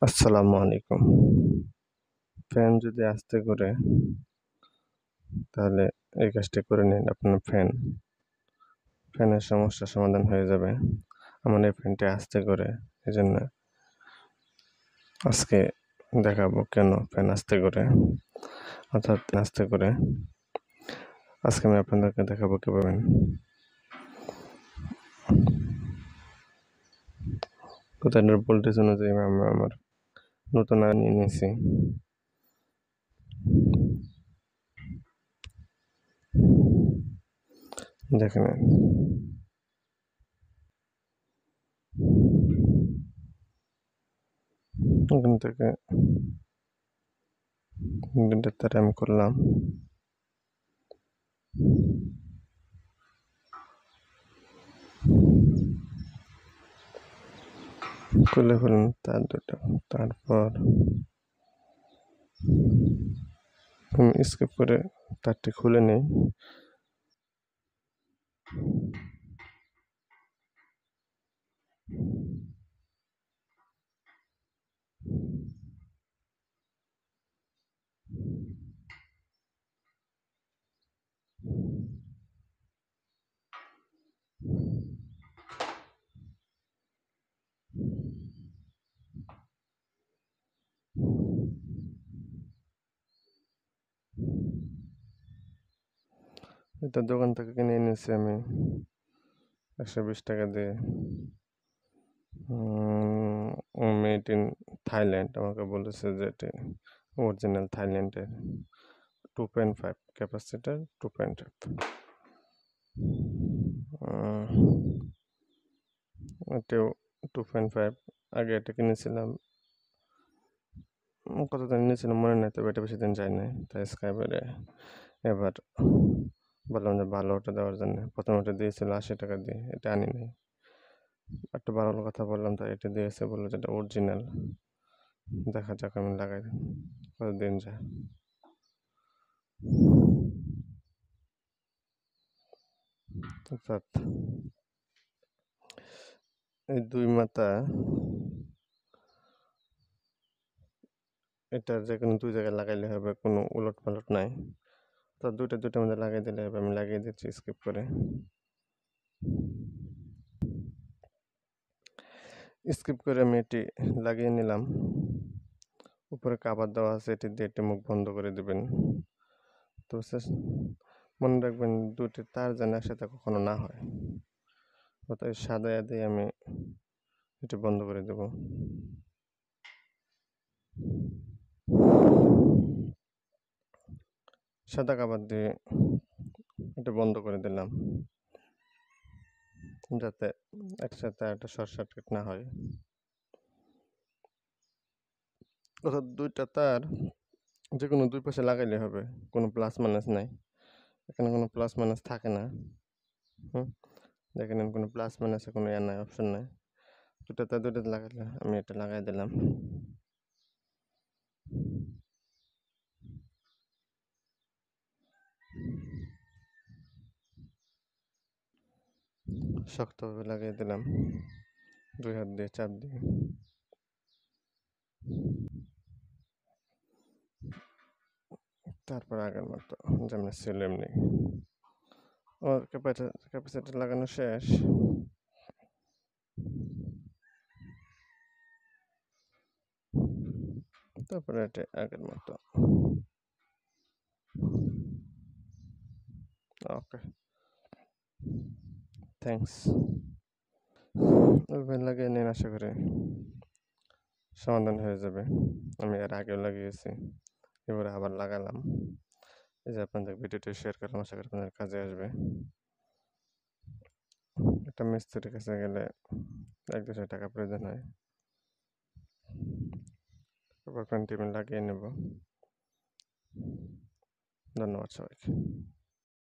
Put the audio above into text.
আসসালামু আলাইকুম। ফ্যান যদি আস্তে ঘুরে তাহলে এই কাজটি করে নিন আপনার ফ্যানের সমস্যার সমাধান হয়ে যাবে। আমার এই ফ্যানটি আস্তে ঘুরে। এজন্য আজকে দেখাবো কেন ফ্যান আস্তে ঘুরে, অর্থাৎ আস্তে করে। আজকে আমি আপনাদেরকে দেখাবো কিভাবে কোথায় ভোল্টেজ অনুযায়ী আমি আমার নতুন নিয়ে নিয়েছি। দেখে নেন। ওখান থেকে তার আমি করলাম। খুলে ফেলুন তার দুটো। তারপর স্কিপ করে তারটি খুলে নেই। এটা দোকান থেকে কিনে এনেছি আমি 120 টাকা দিয়ে। Made in Thailand. আমাকে বলেছে যে এটি অরিজিনাল থাইল্যান্ডের 2.5 ক্যাপাসিটার 2.5। এটিও 2.5। আগে এটা কিনেছিলাম, কত দিন নিয়েছিলাম মনে নেই, তবে এটা বেশি দিন যায় নাই। তাই স্কাইবারে এবার বললাম যে ভালো ওটা দেওয়ার জন্য। প্রথমে ওটা দিয়েছিল 80 টাকা দিয়ে, এটা আনি নাই। একটু ভালো কথা বললাম তাই এটা দিয়েছে, বললো যে এটা অরিজিনাল। দেখা যাক, আমি লাগাই কতদিন যায়। অর্থাৎ এই দুই মাথা, এটার যে কোনো দুই জায়গায় লাগাইলে হবে, কোনো উলট পালট নাই। তো দুইটার মধ্যে লাগিয়ে দিলে হবে। আমি লাগিয়ে দিচ্ছি স্কিপ করে। আমি এটি লাগিয়ে নিলাম। উপরে কাভার দেওয়া আছে, এটি দিয়ে এটি মুখ বন্ধ করে দিবেন। তো মনে রাখবেন দুটি তার যেন একসাথে কখনো না হয়। অর্থাৎ সাদা দিয়ে আমি এটি বন্ধ করে দেব। সাদা কাভার দিয়ে এটা বন্ধ করে দিলাম, যাতে একসাথে একটা শর্ট সার্কিট না হয়। অর্থাৎ দুইটা তার যে কোনো দুই পাশে লাগাইলে হবে, কোনো প্লাস মাইনাস নাই। এখানে কোনো প্লাস মাইনাস থাকে না। দেখেন কোনো প্লাস মাইনাসে কোনো ইয়ে নাই, অপশন নাই। দুটাতে লাগাইলে আমি এটা লাগাই দিলাম। শক্তভাবে লাগিয়ে দিলাম, দুই হাত দিয়ে চাপ দিয়ে। তারপর আগের মতো যেমন ছিল এমনি আমার ক্যাপাসিটার লাগানো শেষ। তারপরে এটা আগের মতো। ওকে, থ্যাংকস। ওইভাবে লাগিয়ে নিন, আশা করি সমাধান হয়ে যাবে। আমি এর আগেও লাগিয়েছি, এবারে আবার লাগালাম। এই যে আপনাদের ভিডিওটি শেয়ার করলাম, আশা করি আপনাদের কাজে আসবে। একটা মিস্ত্রির কাছে গেলে 1-200 টাকা প্রয়োজন হয়। তারপর ফ্যানটি আমি লাগিয়ে নেব। ধন্যবাদ সবাইকে।